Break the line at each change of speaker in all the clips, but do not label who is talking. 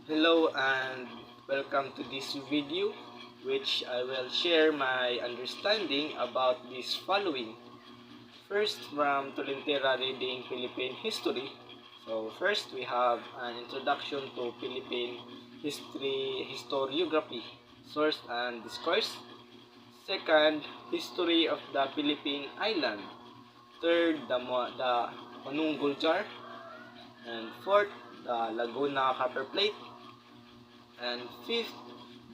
Hello and welcome to this video, which I will share my understanding about this following. First, from Tolentera Reading Philippine History. So first we have an introduction to Philippine historiography, source and discourse. Second, history of the Philippine island. Third, the Manunggul Jar. And fourth, the Laguna Copper Plate. And fifth,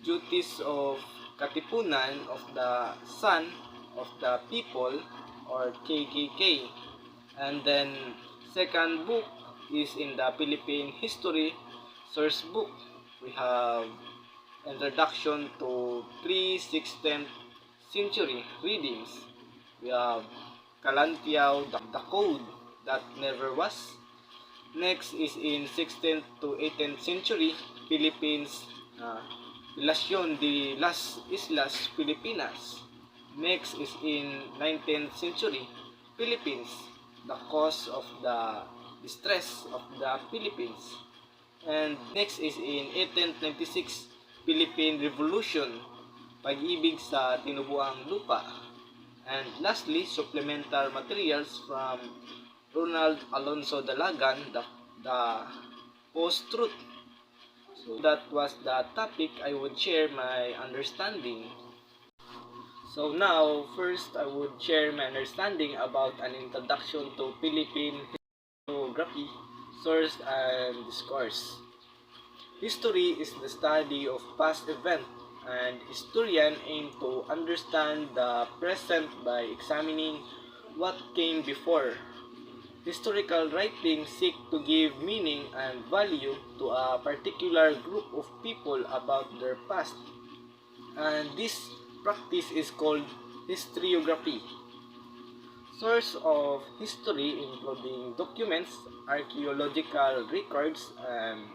duties of Katipunan of the Son of the People or KKK. And then second book is in the Philippine History source book. We have Introduction to Pre-16th Century Readings. We have Kalantiaw, the Code That Never Was. Next is in 16th to 18th century Philippines, Relacion de las Islas Filipinas. Next is in 19th century Philippines, the cause of the distress of the Philippines. And next is in 1896 Philippine Revolution, pag-ibig sa tinubuang lupa. And lastly, supplemental materials from Ronald Alonso Dalagan, the post-truth. So that was the topic I would share my understanding. So now, first I would share my understanding about an introduction to Philippine historiography, source and discourse. History is the study of past events, and historians aim to understand the present by examining what came before. Historical writings seek to give meaning and value to a particular group of people about their past, and this practice is called historiography. Source of history including documents, archaeological records, and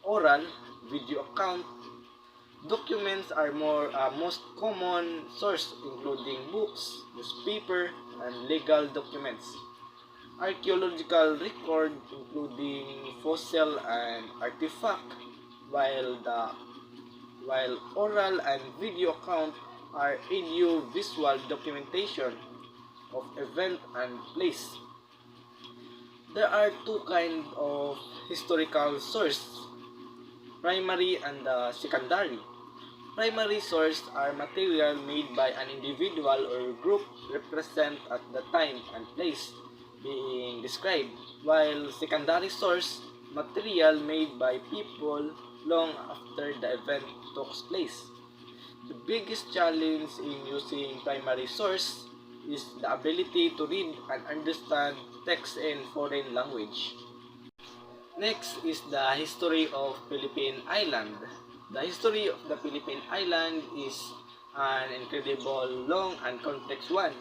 oral video account. Documents are most common source including books, newspaper, and legal documents. Archaeological record including fossil and artifact, while oral and video account are audio-visual documentation of event and place. There are two kinds of historical source, primary and secondary. Primary source are material made by an individual or group represent at the time and place being described, while secondary source material made by people long after the event took place. The biggest challenge in using primary source is the ability to read and understand text in foreign language. Next is the history of Philippine Island. The history of the Philippine Island is an incredible long and complex one,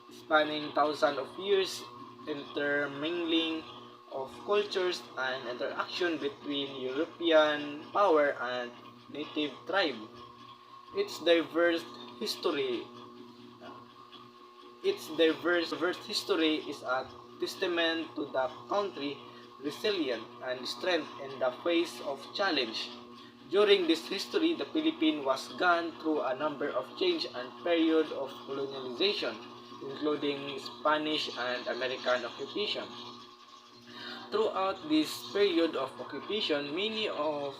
spanning thousands of years, intermingling of cultures and interaction between European power and native tribe. Its diverse history its diverse history is a testament to the country's resilience and strength in the face of challenge. During this history, the Philippines was gone through a number of change and period of colonialization, including Spanish and American occupation. Throughout this period of occupation, many of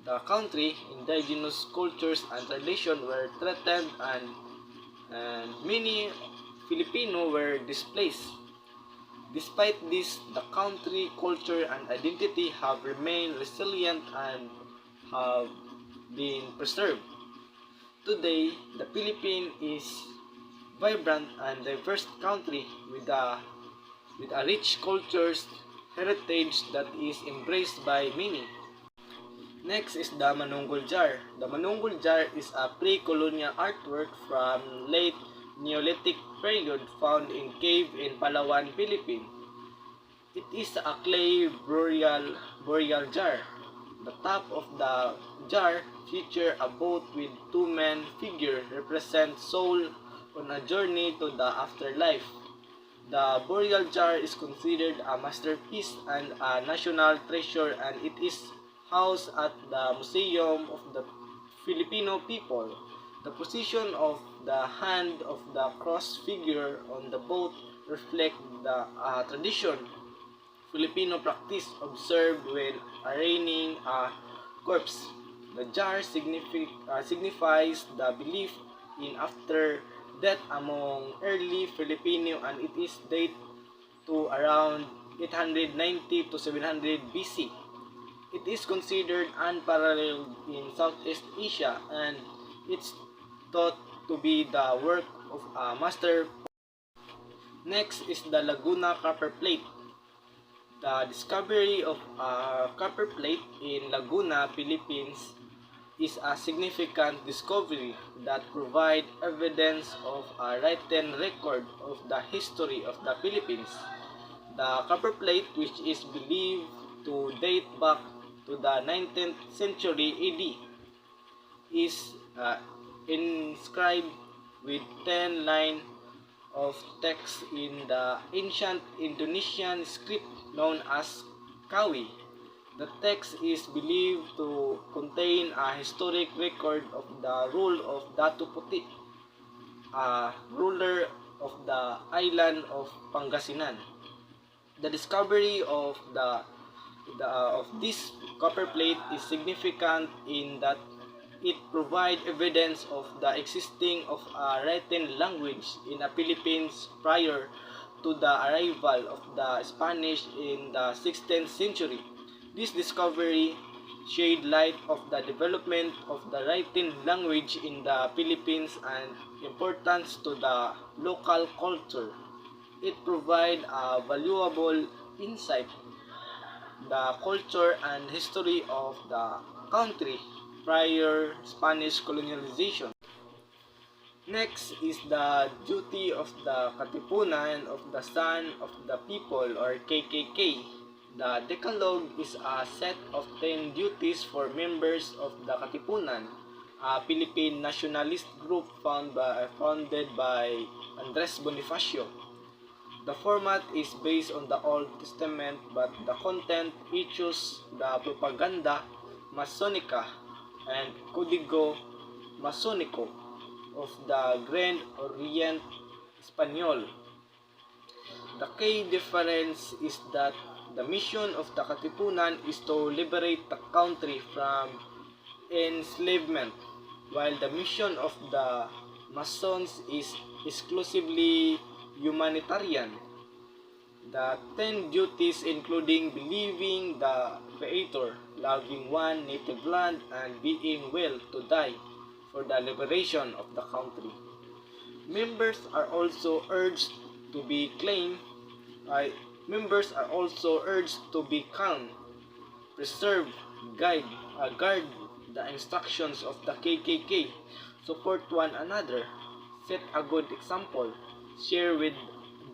the country indigenous cultures and traditions were threatened, and many Filipino were displaced. Despite this, the country culture and identity have remained resilient and have been preserved. Today, the Philippines is vibrant and diverse country with a rich cultures heritage that is embraced by many. Next is the Manunggul Jar. The Manunggul Jar is a pre-colonial artwork from late Neolithic period found in cave in Palawan, Philippines. It is a clay burial jar. The top of the jar features a boat with two men figure represent soul on a journey to the afterlife. The burial jar is considered a masterpiece and a national treasure, and it is housed at the Museum of the Filipino People. The position of the hand of the cross figure on the boat reflect the tradition Filipino practice observed when arraigning a corpse. The jar signifies the belief in after death among early Filipino, and it is dated to around 890 to 700 BC. It is considered unparalleled in Southeast Asia, and it's thought to be the work of a master. Next is the Laguna Copper Plate. The discovery of a copper plate in Laguna, Philippines is a significant discovery that provides evidence of a written record of the history of the Philippines. The copper plate, which is believed to date back to the 19th century AD, is inscribed with 10 lines of text in the ancient Indonesian script known as Kawi. The text is believed to contain a historic record of the rule of Datu Puti, a ruler of the island of Pangasinan. The discovery of this copper plate is significant in that it provides evidence of the existing of a written language in the Philippines prior to the arrival of the Spanish in the 16th century. This discovery shed light of the development of the written language in the Philippines and importance to the local culture. It provides a valuable insight the culture and history of the country prior Spanish colonization. Next is the duty of the Katipunan of the Son of the People or KKK. The Decalogue is a set of 10 duties for members of the Katipunan, a Philippine nationalist group founded by Andres Bonifacio. The format is based on the Old Testament, but the content echoes the propaganda Masonica and Código Masónico of the Grand Orient Espanyol. The key difference is that the mission of the Katipunan is to liberate the country from enslavement, while the mission of the Masons is exclusively humanitarian. The 10 duties including believing the Creator, loving one native land, and being willing to die for the liberation of the country. Members are also urged to be calm, preserve, guard the instructions of the KKK, support one another, set a good example, share with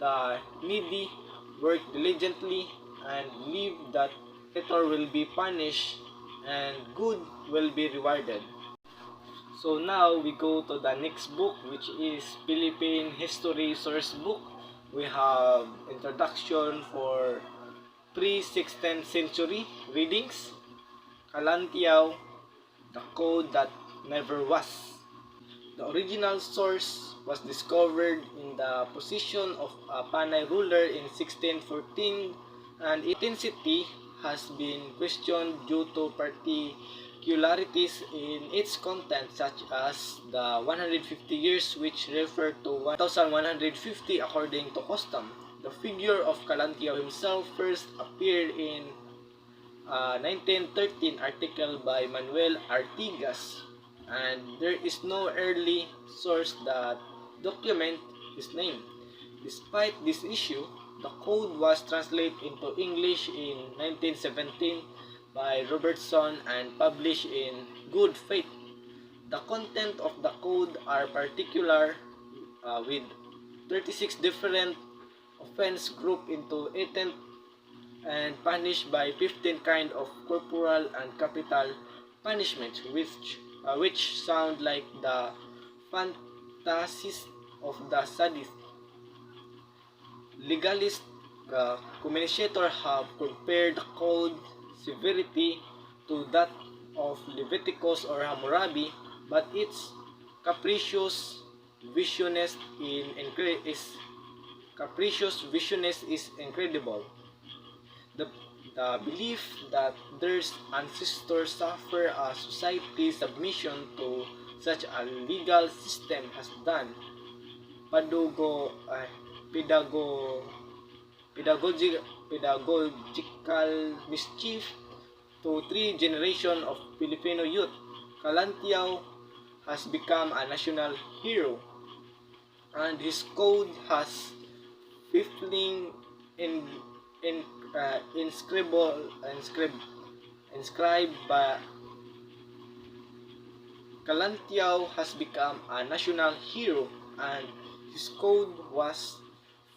the needy, work diligently, and believe that traitor will be punished and good will be rewarded. So now we go to the next book, which is Philippine History Source Book. We have introduction for pre-16th century readings, Kalantiaw, the code that never was. The original source was discovered in the position of a Panay ruler in 1614, and its authenticity has been questioned due to particularities in its content, such as the 150 years, which refer to 1150 according to custom. The figure of Kalantiaw himself first appeared in a 1913 article by Manuel Artigas, and there is no early source that document his name. Despite this issue, the code was translated into English in 1917 by Robertson and published in good faith. The content of the code are particular with 36 different offense grouped into 18 and punished by 15 kind of corporal and capital punishments, which sound like the fantasies of the sadist. Legalist commentators have compared the code severity to that of Leviticus or Hammurabi, but its capricious visionist is incredible. The, the belief that their ancestors suffer a society submission to such a legal system has done padugo, pedago, pedagogical mischief to three generations of Filipino youth. Kalantiaw has become a national hero, and his code has 15 in inscribed by Kalantiaw has become a national hero, and his code was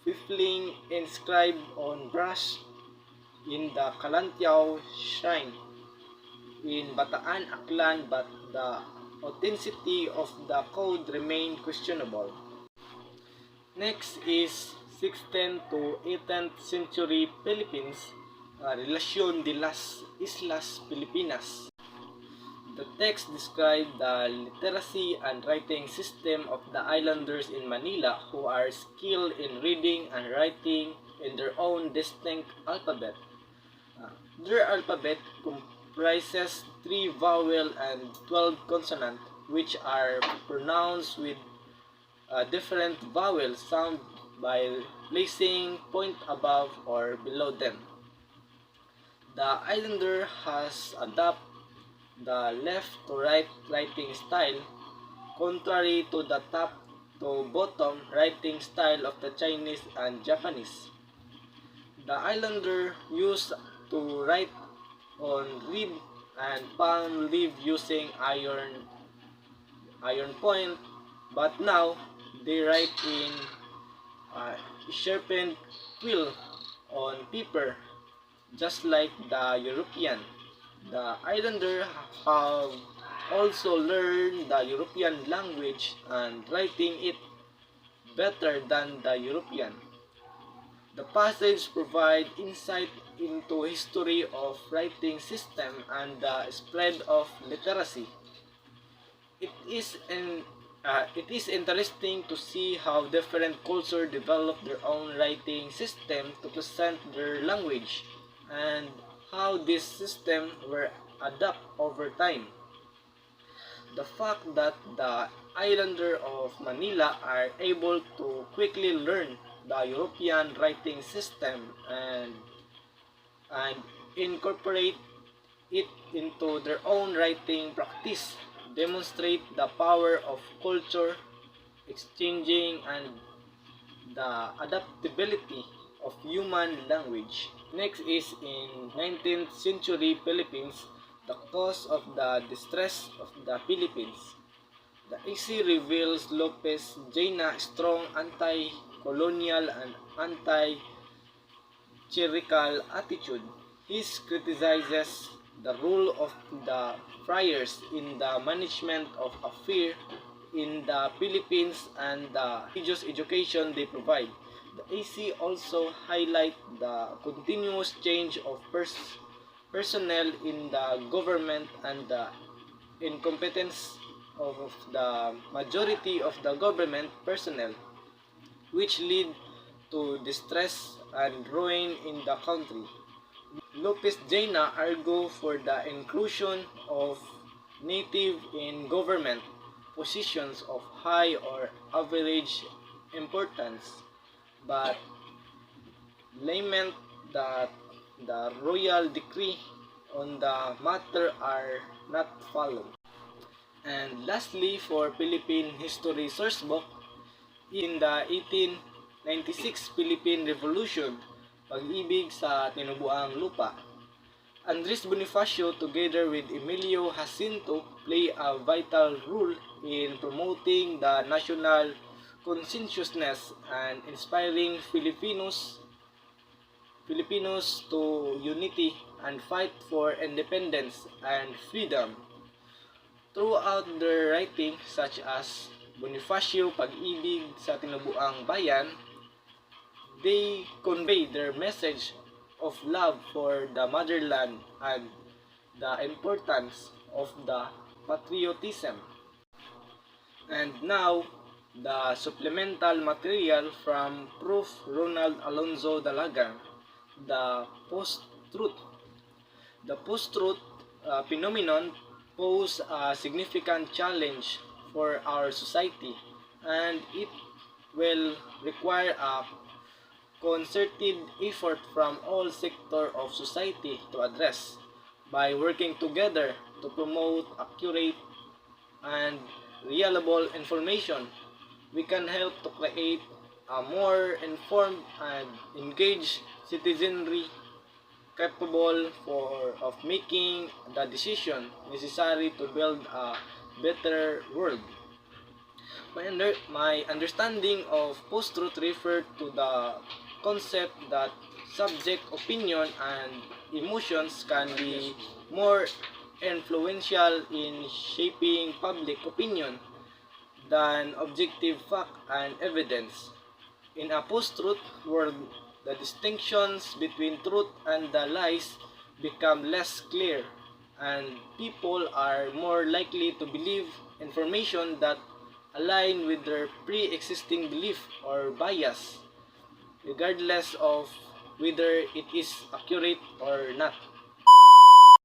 fifthly inscribed on brass in the Kalantiaw Shrine in Bataan, Aklan, but the authenticity of the code remained questionable. Next is 16th to 18th century Philippines, Relación de las Islas Filipinas. The text describes the literacy and writing system of the islanders in Manila, who are skilled in reading and writing in their own distinct alphabet. Their alphabet comprises 3 vowel and 12 consonant, which are pronounced with different vowel sound by placing point above or below them. The islander has adopted the left to right writing style, contrary to the top to bottom writing style of the Chinese and Japanese. The islander used to write on reed and palm leaf using iron point, but now they write in sharpened quill on paper, just like the European. The islander have also learned the European language and writing it better than the European. The passage provides insight into history of writing system and the spread of literacy. It is interesting to see how different cultures develop their own writing system to present their language, and how these systems were adapted over time. The fact that the islanders of Manila are able to quickly learn the European writing system and incorporate it into their own writing practice demonstrate the power of culture exchanging and the adaptability of human language. Next is in 19th century Philippines, the cause of the distress of the Philippines. The essay reveals Lopez Jaina's strong anti-colonial and anti-clerical attitude. He criticizes the role of the friars in the management of affairs in the Philippines and the religious education they provide. The AC also highlight the continuous change of personnel in the government and the incompetence of the majority of the government personnel, which lead to distress and ruin in the country. Lopez Jaina argued for the inclusion of native in government positions of high or average importance, but lament that the royal decree on the matter are not followed. And lastly, for Philippine History Sourcebook, in the 1896 Philippine Revolution, Pag-ibig sa Tinubuang Lupa, Andres Bonifacio together with Emilio Jacinto play a vital role in promoting the national consciousness and inspiring Filipinos to unity and fight for independence and freedom. Throughout their writing, such as Bonifacio Pag-ibig sa Tinubuang Bayan, they convey their message of love for the motherland and the importance of the patriotism. And now, the supplemental material from Prof. Ronald Alonzo Dalaga, the post-truth. The post-truth phenomenon poses a significant challenge for our society, and it will require a concerted effort from all sectors of society to address. By working together to promote accurate and reliable information, we can help to create a more informed and engaged citizenry capable of making the decision necessary to build a better world. My understanding of post-truth referred to the concept that subject opinion and emotions can be more influential in shaping public opinion than objective fact and evidence. In a post-truth world, the distinctions between truth and the lies become less clear, and people are more likely to believe information that align with their pre-existing belief or bias, regardless of whether it is accurate or not.